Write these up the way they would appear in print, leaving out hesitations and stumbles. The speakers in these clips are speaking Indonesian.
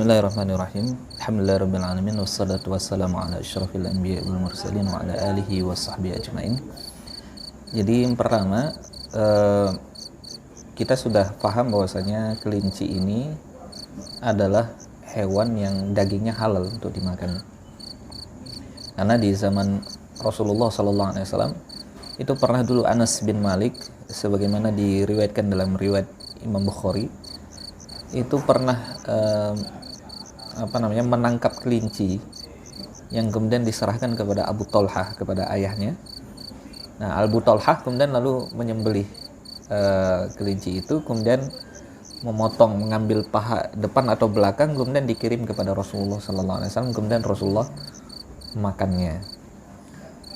Bismillahirrahmanirrahim. Alhamdulillahirabbil alamin wassalatu wassalamu ala asyrafil anbiya'i wal mursalin wa ala alihi washabbihi ajmain. Jadi yang pertama, kita sudah paham bahwasanya kelinci ini adalah hewan yang dagingnya halal untuk dimakan. Karena di zaman Rasulullah SAW itu pernah dulu Anas bin Malik, sebagaimana diriwayatkan dalam riwayat Imam Bukhari, itu pernah menangkap kelinci yang kemudian diserahkan kepada Abu Thalhah, kepada ayahnya. Nah, Abu Thalhah kemudian lalu menyembelih kelinci itu, kemudian memotong, mengambil paha depan atau belakang, kemudian dikirim kepada Rasulullah SAW, kemudian Rasulullah makannya.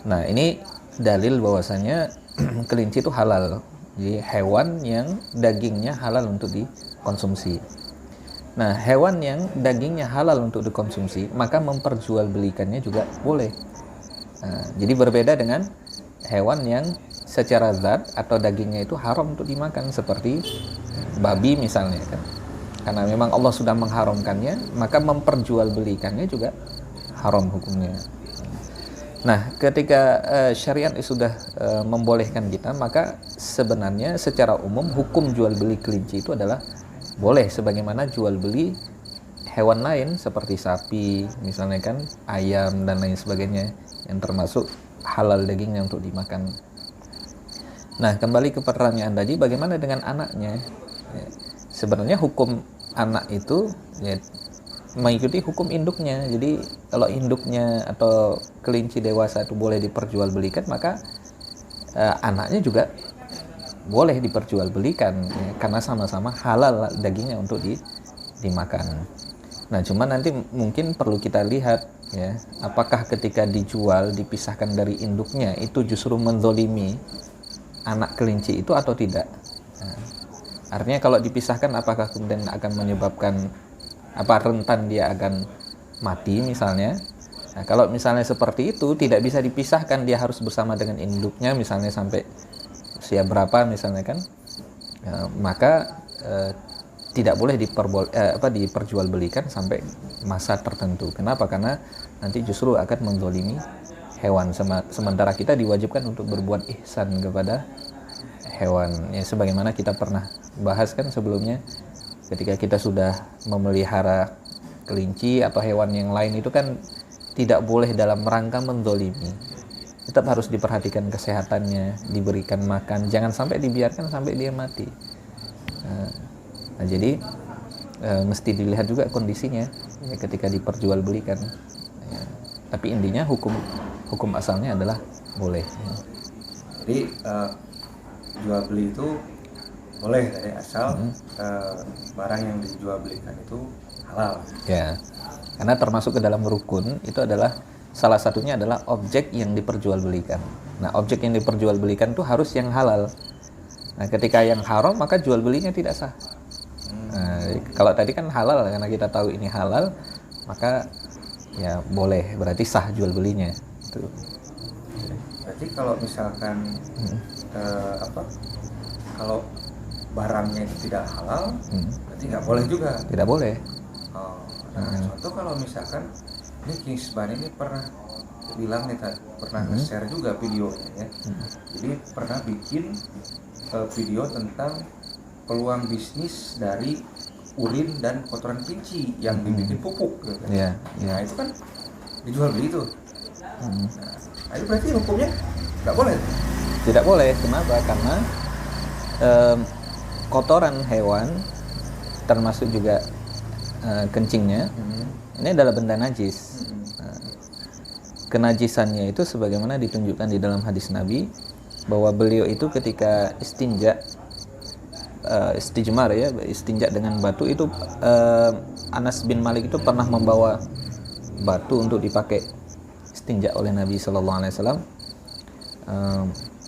Nah, ini dalil bahwasanya kelinci itu halal. Jadi hewan yang dagingnya halal untuk dikonsumsi. Nah, hewan yang dagingnya halal untuk dikonsumsi, maka memperjualbelikannya juga boleh. Nah, jadi berbeda dengan hewan yang secara zat atau dagingnya itu haram untuk dimakan, seperti babi misalnya kan. Karena memang Allah sudah mengharamkannya, maka memperjualbelikannya juga haram hukumnya. Nah, ketika syariat sudah membolehkan kita, maka sebenarnya secara umum hukum jual beli kelinci itu adalah boleh, sebagaimana jual beli hewan lain seperti sapi misalnya kan, ayam dan lain sebagainya yang termasuk halal dagingnya untuk dimakan. Nah, kembali ke pertanyaan tadi, bagaimana dengan anaknya? Ya, sebenarnya hukum anak itu ya mengikuti hukum induknya. Jadi kalau induknya atau kelinci dewasa itu boleh diperjualbelikan, maka anaknya juga boleh diperjualbelikan ya, karena sama-sama halal dagingnya untuk dimakan. Nah, cuma nanti mungkin perlu kita lihat ya, apakah ketika dijual dipisahkan dari induknya itu justru menzolimi anak kelinci itu atau tidak. Nah, artinya kalau dipisahkan, apakah kemudian akan menyebabkan rentan dia akan mati misalnya. Nah, kalau misalnya seperti itu, tidak bisa dipisahkan, dia harus bersama dengan induknya misalnya sampai usia berapa misalnya kan, maka tidak boleh diperjualbelikan sampai masa tertentu. Kenapa? Karena nanti justru akan menzalimi hewan, sementara kita diwajibkan untuk berbuat ihsan kepada hewan ya, sebagaimana kita pernah bahas kan sebelumnya, ketika kita sudah memelihara kelinci atau hewan yang lain itu kan tidak boleh dalam rangka menzalimi. Tetap harus diperhatikan kesehatannya, diberikan makan, jangan sampai dibiarkan sampai dia mati. Nah, jadi mesti dilihat juga kondisinya ya, ketika diperjualbelikan ya. Tapi intinya hukum asalnya adalah boleh ya. Jadi jual beli itu boleh dari asal barang yang dijual belikan itu halal ya, karena termasuk ke dalam rukun itu adalah salah satunya adalah objek yang diperjualbelikan. Nah, objek yang diperjualbelikan itu harus yang halal. Nah, ketika yang haram maka jual belinya tidak sah. Nah, kalau tadi kan halal, karena kita tahu ini halal, maka ya boleh, berarti sah jual belinya. Itu. Berarti kalau misalkan kalau barangnya itu tidak halal, berarti nggak boleh juga. Tidak boleh. Contoh kalau misalkan ini Kingsban ini pernah bilang nih, pernah nge-share juga videonya ya. Jadi pernah bikin video tentang peluang bisnis dari urin dan kotoran kelinci yang dibikin pupuk gitu kan. Nah, itu kan dijual beli itu. Nah, itu berarti hukumnya nggak boleh. Tidak boleh. Kenapa? Karena kotoran hewan termasuk juga kencingnya ini adalah benda najis. Kenajisannya itu sebagaimana ditunjukkan di dalam hadis Nabi, bahwa beliau itu ketika istijmar ya, istinja dengan batu itu, Anas bin Malik itu pernah membawa batu untuk dipakai istinja oleh Nabi SAW,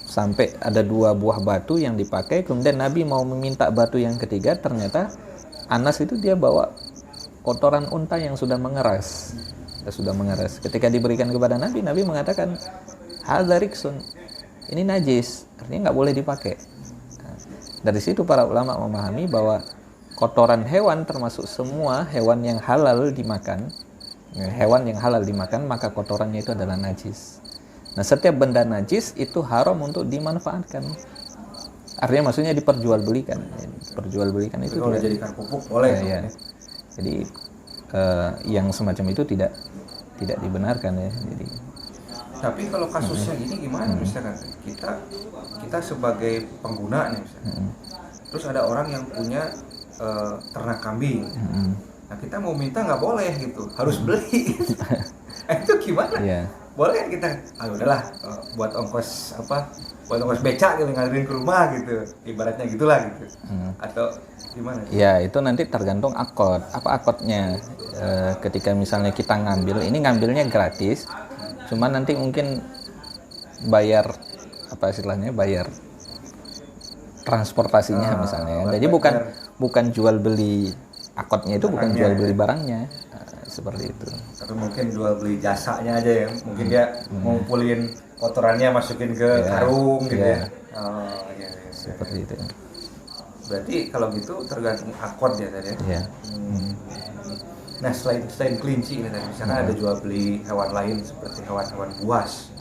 sampai ada 2 buah batu yang dipakai. Kemudian Nabi mau meminta batu yang ketiga, ternyata Anas itu dia bawa kotoran unta yang sudah mengeras. Ketika diberikan kepada Nabi, Nabi mengatakan hadza riksun, ini najis, artinya nggak boleh dipakai. Nah, dari situ para ulama memahami bahwa kotoran hewan termasuk semua hewan yang halal dimakan. Hewan yang halal dimakan maka kotorannya itu adalah najis. Nah, setiap benda najis itu haram untuk dimanfaatkan. Artinya maksudnya diperjualbelikan. Diperjualbelikan itu kalau tidak. dijadikan pupuk boleh. Ya. Jadi yang semacam itu tidak dibenarkan ya. Jadi tapi kalau kasusnya gini gimana misalkan kita sebagai pengguna nih misalkan. Terus ada orang yang punya ternak kambing. Nah, kita mau minta nggak boleh gitu, harus beli. Itu gimana? yeah. Boleh kita, udahlah buat ongkos becak gitu ngalirin ke rumah gitu, ibaratnya gitulah gitu. Atau gimana? Ya, itu nanti tergantung akad. Apa akadnya? Ketika misalnya kita ngambil, ini ngambilnya gratis, cuma nanti mungkin bayar apa istilahnya, bayar transportasinya misalnya. Jadi bukan jual beli akadnya, itu bukan jual beli barangnya. Seperti itu. Tapi mungkin jual beli jasanya aja ya. Mungkin dia ngumpulin kotorannya masukin ke karung gitu ya. Oh iya. Seperti itu. Berarti kalau gitu tergantung akad ya tadi ya. Iya. Nah, selain kelinci ini tadi, misalkan ada jual beli hewan lain seperti hewan-hewan buas.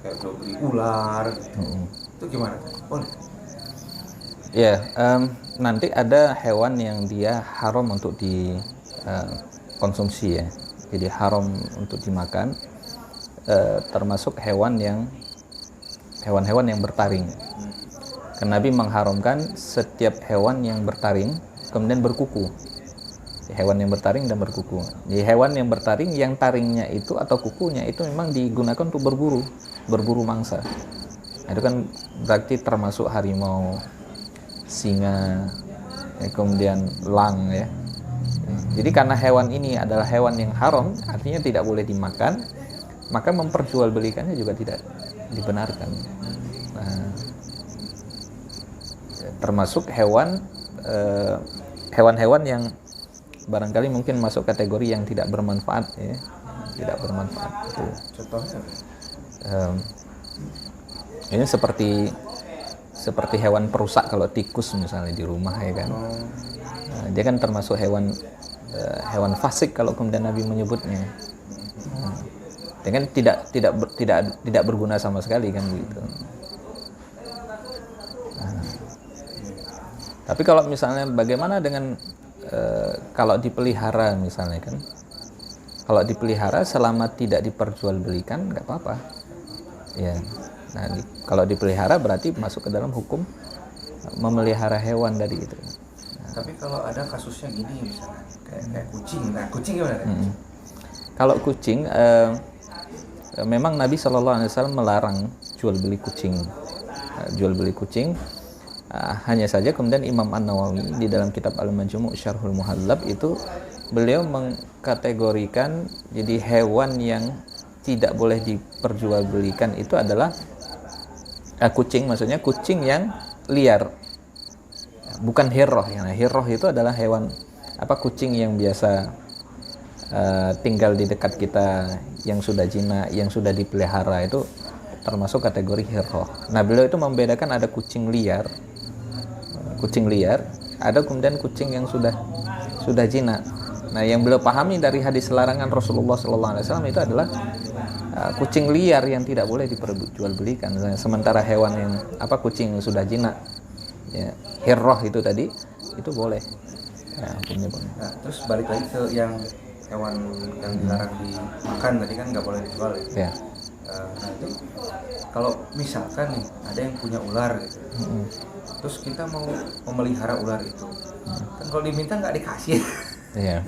Kayak jual beli ular gitu. Itu gimana tuh? Boleh? Ya, nanti ada hewan yang dia haram untuk dikonsumsi ya. Jadi haram untuk dimakan, termasuk hewan-hewan yang bertaring. Karena Nabi mengharamkan setiap hewan yang bertaring kemudian berkuku. Hewan yang bertaring dan berkuku. Jadi hewan yang bertaring, yang taringnya itu atau kukunya itu memang digunakan untuk berburu mangsa. Itu kan berarti termasuk harimau, singa, kemudian elang ya. Jadi karena hewan ini adalah hewan yang haram, artinya tidak boleh dimakan, maka memperjualbelikannya juga tidak dibenarkan. Nah, termasuk hewan-hewan yang barangkali mungkin masuk kategori yang tidak bermanfaat ya, tidak bermanfaat. Itu. Contohnya? Ini seperti hewan perusak, kalau tikus misalnya di rumah ya kan. Nah, dia kan termasuk hewan fasik kalau kemudian Nabi menyebutnya. Dia kan tidak berguna sama sekali kan begitu. Tapi kalau misalnya bagaimana dengan kalau dipelihara misalnya kan, kalau dipelihara selama tidak diperjualbelikan nggak apa-apa ya. Nah, kalau dipelihara berarti masuk ke dalam hukum memelihara hewan dari itu. Tapi kalau ada kasusnya gini misalnya kayak kucing, nah kucing gimana? Kalau kucing, memang Nabi SAW melarang jual beli kucing. Hanya saja kemudian Imam An-Nawawi di dalam kitab Al-Majmu' Syarhul Muhallab itu beliau mengkategorikan jadi hewan yang tidak boleh diperjualbelikan itu adalah kucing, maksudnya kucing yang liar, bukan hirroh ya. Hirroh itu adalah hewan kucing yang biasa tinggal di dekat kita, yang sudah jinak, yang sudah dipelihara, itu termasuk kategori hirroh. Nah, beliau itu membedakan ada kucing liar, ada kemudian kucing yang sudah jinak. Nah, yang beliau pahami dari hadis larangan Rasulullah SAW itu adalah kucing liar yang tidak boleh diperjualbelikan. Sementara hewan yang kucing yang sudah jinak, ya, hirroh itu tadi, itu boleh. Nah, nah, terus balik lagi ke yang hewan yang dilarang dimakan tadi kan nggak boleh dijual ya. Nah itu kalau misalkan nih ada yang punya ular gitu, terus kita mau memelihara ular itu, kan kalau diminta nggak dikasih. Ya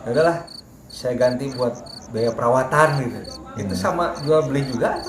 udahlah, saya ganti buat biaya perawatan gitu. Itu sama jual beli juga.